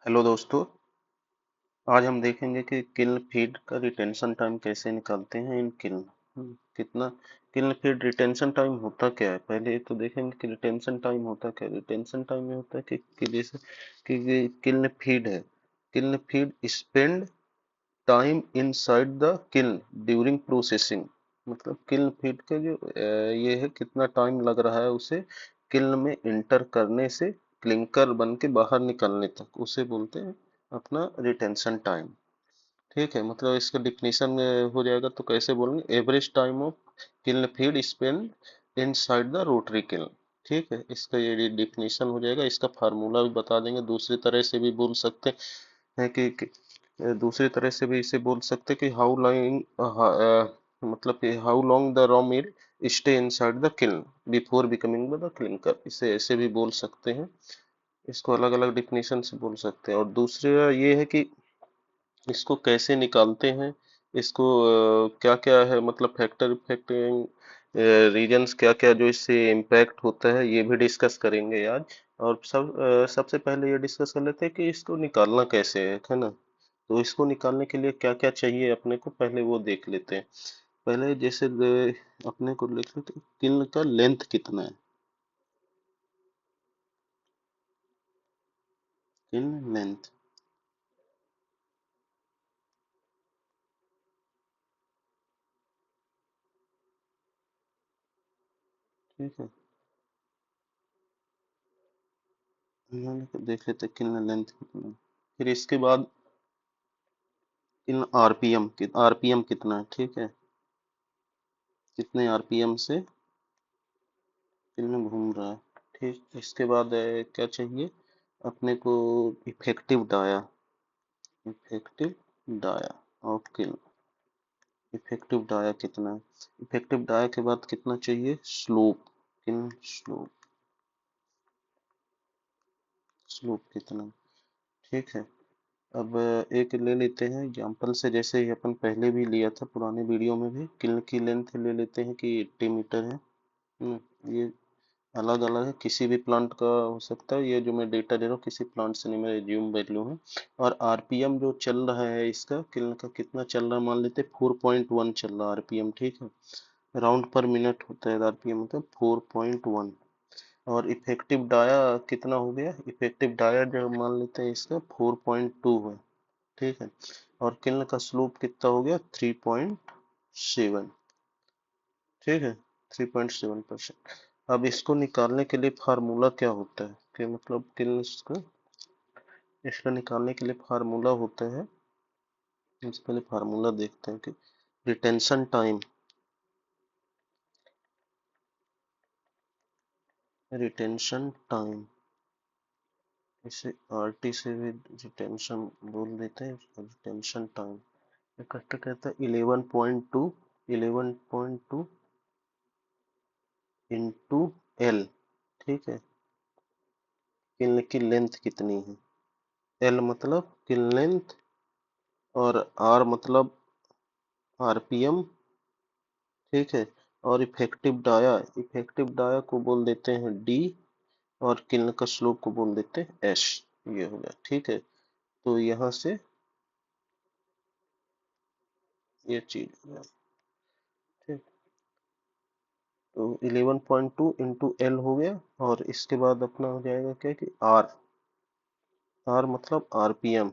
Hello दोस्तों। आज हम देखेंगे कि किल्न फीड का रिटेंशन टाइम कैसे निकालते हैं इन किल्न। कितना किल्न फीड रिटेंशन टाइम होता क्या है, पहले तो देखेंगे कि रिटेंशन टाइम होता क्या है। रिटेंशन टाइम में होता है कि जैसे कि किल्न फीड है, kiln feed spend time inside the kiln during processing. मतलब किल्न फीड का जो ये है कितना टाइम लग रहा है उसे किल्न में इंटर करने से क्लिंकर बन के बाहर निकलने तक, उसे बोलते हैं अपना रिटेंशन टाइम। ठीक है, मतलब इसका डिफिनीशन हो जाएगा तो कैसे बोलेंगे, average time of kiln feed spend inside the rotary kiln. ठीक है, इसका ये डिफिनीशन हो जाएगा। इसका फार्मूला भी बता देंगे। दूसरी तरह से भी बोल सकते हैं कि दूसरी तरह से भी इसे बोल सकते कि हाउ लॉन्ग, मतलब कि how long the raw meal stay inside the kiln before becoming the clinker, इसे ऐसे भी बोल सकते हैं। इसको अलग अलग डिफिनीशन से बोल सकते हैं। और दूसरा ये है कि इसको कैसे निकालते हैं, इसको क्या क्या है, मतलब फैक्टर इफेक्टिंग रीजंस क्या क्या जो इससे इम्पैक्ट होता है, ये भी डिस्कस करेंगे आज। और सबसे पहले ये डिस्कस कर लेते हैं कि इसको निकालना कैसे है ना। तो इसको निकालने के लिए क्या क्या चाहिए अपने को, पहले वो देख लेते हैं। पहले जैसे अपने को लिख लेते हैं किल्न का लेंथ कितना है। किल्न लेंथ, ठीक है, देख लेते हैं किल्न लेंथ कितना है। फिर इसके बाद इन आरपीएम आरपीएम कितना है, ठीक है, कितने आरपीएम से फिल्म घूम रहा है। ठीक, इसके बाद क्या चाहिए अपने को, effective dia, effective dia of kiln, effective dia कितना है। इफेक्टिव डाया के बाद कितना चाहिए, स्लोप, किल स्लोप, स्लोप कितना है, ठीक है। अब एक ले लेते हैं एग्जांपल से, जैसे ही अपन पहले भी लिया था पुराने वीडियो में भी, किल की लेंथ ले लेते हैं कि 80 मीटर है। ये अलग अलग है, किसी भी प्लांट का हो सकता है। ये जो मैं डेटा दे रहा हूँ किसी प्लांट से नहीं, मेरा रिज्यूम वैल्यू है। और आरपीएम जो चल रहा है इसका किल्न का कितना चल रहा है, मान लेते हैं 4.1 चल रहा है आरपीएम, ठीक है। राउंड पर मिनट होता है आरपीएम, मतलब 4.1। और इफेक्टिव डाया कितना हो गया, इफेक्टिव डाया जो मान लेते हैं इसका 4.2 है, ठीक है। और किल्न का स्लोप कितना हो गया, 3.7, ठीक है, 3.7%। अब इसको निकालने के लिए फार्मूला क्या होता है, कि मतलब कि इसका निकालने के लिए फार्मूला होता है। इससे पहले फार्मूला देखते हैं कि रिटेंशन टाइम, रिटेंशन टाइम, इसे आरटी से भी रिटेंशन बोल देते हैं, रिटेंशन टाइम इकट्ठा कहता है 11.2, 11.2 इंटू एल, ठीक है। किन की लेंथ कितनी है, एल मतलब किन लेंथ, और आर मतलब आरपीएम, ठीक है। और इफेक्टिव डाया को बोल देते हैं डी, और किल्न का स्लोप को बोल देते हैं एस। ये हो गया, ठीक है। तो यहाँ से ये चीज हो गया, ठीक। तो 11.2 इंटू एल हो गया। और इसके बाद अपना हो जाएगा क्या कि आर, आर मतलब आरपीएम,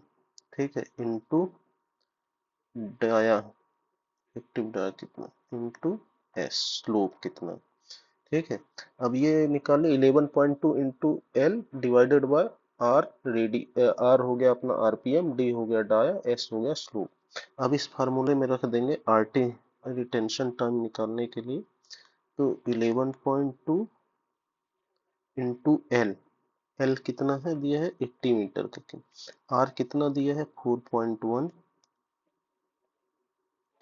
ठीक है, इंटू डाया, इफेक्टिव डाया कितना, इंटू एस स्लोप कितना, ठीक है। अब ये निकाले 11.2 into L divided by R, ready R हो गया अपना आरपीएम, डी हो गया डाया, एस हो गया स्लोप। अब इस फार्मूले में रख देंगे आरटी, रिटेंशन टाइम निकालने के लिए। तो 11.2 इंटू एल, एल कितना है दिया है 80 मीटर तक, आर कितना दिया है 4.1,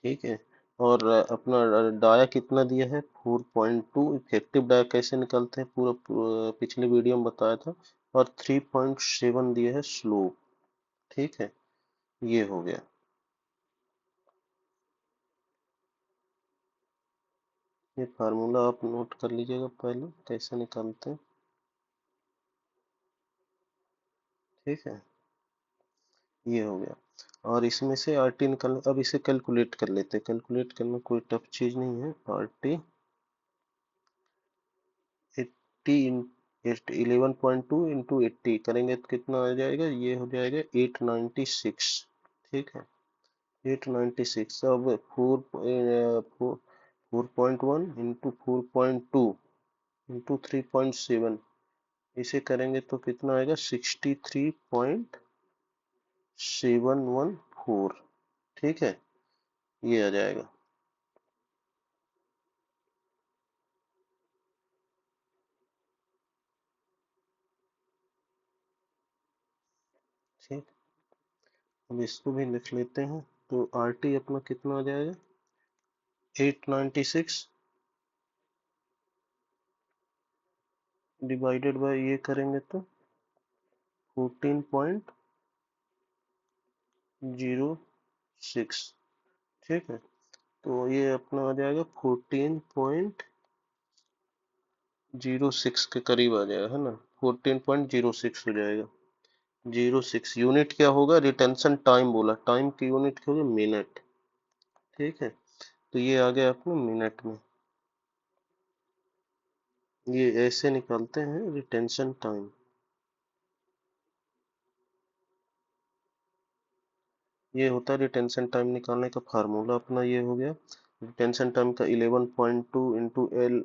ठीक है। और अपना डाया कितना दिया है 4.2, इफेक्टिव डाया कैसे निकालते हैं पूरा पिछले वीडियो में बताया था। और 3.7 दिया है स्लोप, ठीक है। ये हो गया। ये फार्मूला आप नोट कर लीजिएगा पहले कैसे निकालते हैं, ठीक है। ये हो गया। और इसमें से आर टी निकाल, अब इसे कैलकुलेट कर लेते हैं। कैलकुलेट करना कोई टफ चीज नहीं है। आर टी 80 11.2 इंटू 80 करेंगे तो कितना आ जाएगा, ये हो जाएगा 896। ठीक है, 896। अब 4.1 इंटू 4.2 इंटू 3.7, इसे करेंगे तो कितना आएगा, 63.714। ठीक है, ये आ जाएगा। ठीक, अब इसको भी लिख लेते हैं। तो आर टी अपना कितना आ जाएगा, 896 डिवाइडेड बाय ये करेंगे तो 14.06। ठीक है, तो ये अपना आ जाएगा 14.06 के करीब आ जाएगा, है ना। 14.06 हो जाएगा। 06 यूनिट क्या होगा, रिटेंशन टाइम बोला, टाइम की यूनिट क्या होगी, मिनट। ठीक है, तो ये आ गया अपने मिनट में। ये ऐसे निकालते हैं रिटेंशन टाइम। ये होता है रिटेंशन टाइम निकालने का फार्मूला अपना, ये हो गया रिटेंशन टाइम का 11.2 into L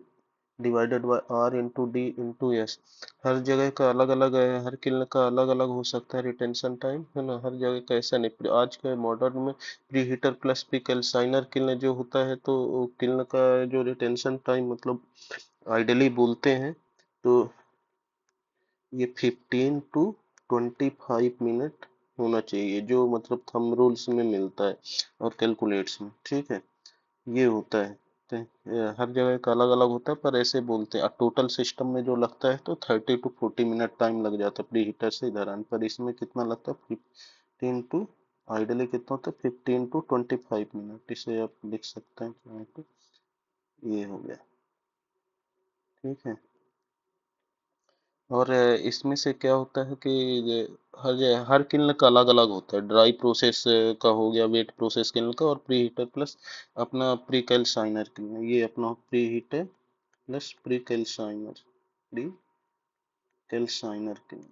divided by R into D into S. हर जगह का अलग अलग है, हर किल्न का अलग अलग हो सकता है रिटेंशन टाइम, है ना। हर जगह का ऐसा नहीं। आज के मॉडर्न में pre heater plus pre calciner kiln जो होता है, तो किल्न का जो रिटेंशन टाइम मतलब आइडियली बोलते हैं तो ये 15 to 25 मिनट होना चाहिए, जो मतलब थंब रूल्स में मिलता है और कैलकुलेट्स में। ठीक है, ये होता है। तो हर जगह का अलग अलग होता है, पर ऐसे बोलते हैं। टोटल सिस्टम में जो लगता है तो 30 to 40 मिनट टाइम लग जाता है प्री हीटर से इधर आने पर। इसमें कितना लगता है, 15 टू, आइडियली कितना होता है, 15 to 25 मिनट। इसे आप लिख सकते हैं चाहे तो। ये हो गया। ठीक है, और इसमें से क्या होता है कि हर किल्न का अलग अलग होता है। ड्राई प्रोसेस का हो गया, वेट प्रोसेस किल्न का, और प्री हीटर प्लस अपना प्री कैल्साइनर किल्न। ये अपना pre heater plus pre calciner, pre calciner kiln.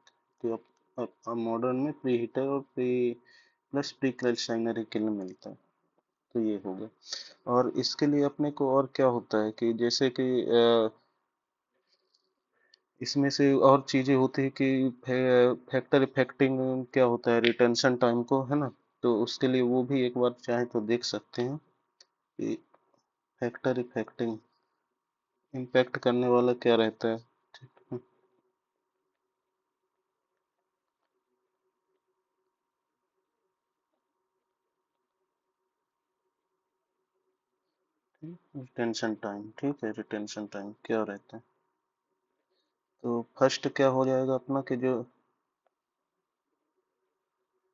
तो अब मॉडर्न में प्री हीटर और प्लस प्री कैल्साइनर किल्न मिलता है। तो ये हो गया। और इसके लिए अपने को और क्या होता है कि जैसे कि इसमें से और चीजें होती है कि फैक्टर इफेक्टिंग क्या होता है रिटेंशन टाइम को, है ना। तो उसके लिए वो भी एक बार चाहे तो देख सकते हैं कि फैक्टर इफेक्टिंग इम्पैक्ट करने वाला क्या रहता है। रिटेंशन टाइम, ठीक है, रिटेंशन टाइम क्या रहता है। तो फर्स्ट क्या हो जाएगा अपना कि जो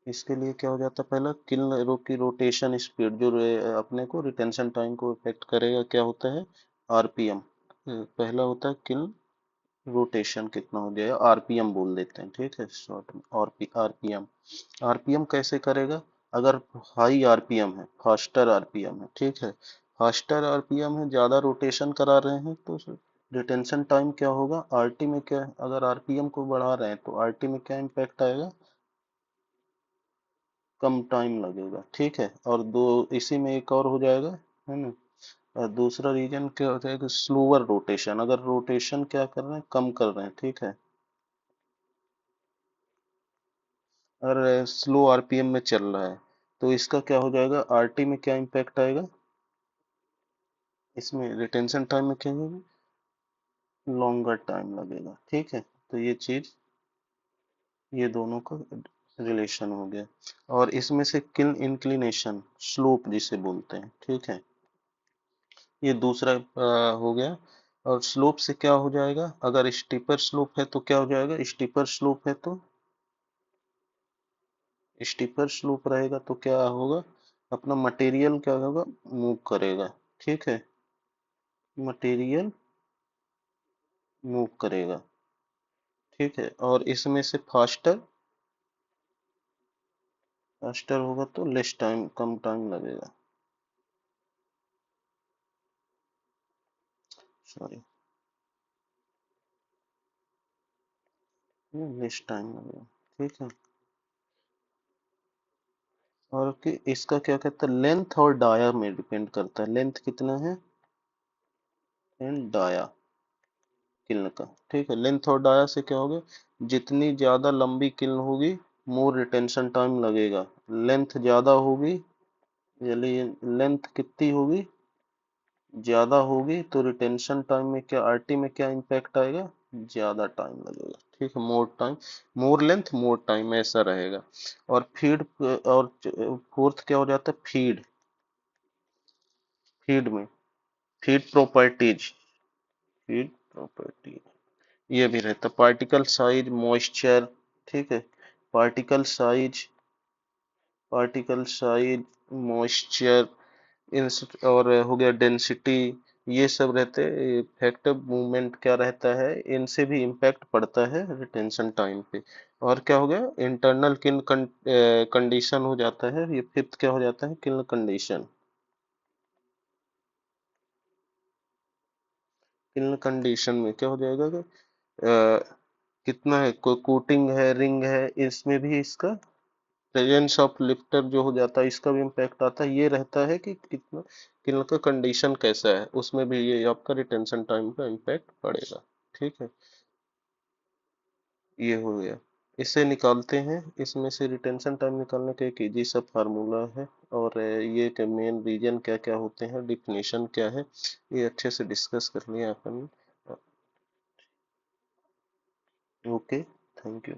इसके लिए क्या हो जाता है, पहला किल रो की रोटेशन स्पीड जो अपने को रिटेंशन टाइम को इफेक्ट करेगा, क्या होता है, आरपीएम। पहला होता है किल रोटेशन, कितना हो जाएगा, आरपीएम बोल देते हैं। ठीक है, शॉर्ट में आरपीएम। आरपीएम कैसे करेगा, अगर हाई आरपीएम है, फास्टर आरपीएम है, ठीक है, फास्टर आरपीएम है, ज्यादा रोटेशन करा रहे हैं, तो रिटेंशन टाइम क्या होगा, आरटी में क्या, अगर आरपीएम को बढ़ा रहे हैं तो आरटी में क्या इम्पैक्ट आएगा, कम टाइम लगेगा। ठीक है, और दो इसी में एक और हो जाएगा, है ना। और दूसरा रीजन क्या हो जाएगा, स्लोअर रोटेशन, अगर रोटेशन क्या कर रहे हैं, कम कर रहे हैं। ठीक है, अगर स्लो आरपीएम में चल रहा है तो इसका क्या हो जाएगा, आरटी में क्या इम्पैक्ट आएगा, इसमें रिटेंशन टाइम में क्या होगा, लॉन्गर टाइम लगेगा। ठीक है, तो ये चीज, ये दोनों का रिलेशन हो गया। और इसमें से किल इंक्लिनेशन स्लोप जिसे बोलते हैं, ठीक है, ये दूसरा हो गया। और स्लोप से क्या हो जाएगा, अगर स्टीपर स्लोप है तो क्या हो जाएगा, स्टीपर स्लोप है तो स्टीपर स्लोप रहेगा तो क्या होगा, अपना मटेरियल क्या होगा, मूव करेगा। ठीक है, मटेरियल मूव करेगा। ठीक है, और इसमें से फास्टर फास्टर होगा तो लेस टाइम, कम टाइम लगेगा, सॉरी, लेस टाइम लगेगा। ठीक है। और कि इसका क्या कहता है, लेंथ और डाया में डिपेंड करता है, लेंथ कितना है एंड डाया किल्न का। ठीक है, लेंथ और डाया से क्या होगा, जितनी ज्यादा लंबी किल्न होगी मोर रिटेंशन टाइम लगेगा, लेंथ ज्यादा होगी, यानी लेंथ कितनी होगी ज्यादा होगी तो रिटेंशन टाइम में क्या, आरटी में क्या इम्पैक्ट आएगा, ज्यादा टाइम लगेगा। ठीक है, मोर टाइम, मोर लेंथ मोर टाइम ऐसा रहेगा। और फीड, और फोर्थ क्या हो जाता है, फीड, फीड में, फीड प्रॉपर्टीज, फीड प्रॉपर्टी ये भी रहता है, पार्टिकल साइज, मॉइस्चर। ठीक है, particle size, particle size, moisture, इन और हो गया डेंसिटी, ये सब रहते हैं। इफेक्टिव मूवमेंट क्या रहता है, इनसे भी इम्पैक्ट पड़ता है रिटेंशन टाइम पे। और क्या हो गया, इंटरनल किन कंडीशन हो जाता है, ये फिफ्थ क्या हो जाता है, किन कंडीशन, किन कंडीशन में क्या हो जाएगा कि कितना है, कोई कोटिंग है, रिंग है, इसमें भी इसका प्रेजेंस ऑफ लिफ्टर जो हो जाता है इसका भी इम्पैक्ट आता है। ये रहता है कि कितना किन का कंडीशन कैसा है, उसमें भी ये आपका रिटेंशन टाइम का इम्पैक्ट पड़ेगा। ठीक है, ये हो गया। इसे निकालते हैं, इसमें से रिटेंशन टाइम निकालने का एक इजी सा फार्मूला है। और ये के मेन रीजन क्या क्या होते हैं, डिफिनेशन क्या है, ये अच्छे से डिस्कस कर लिया अपन। Okay, thank you.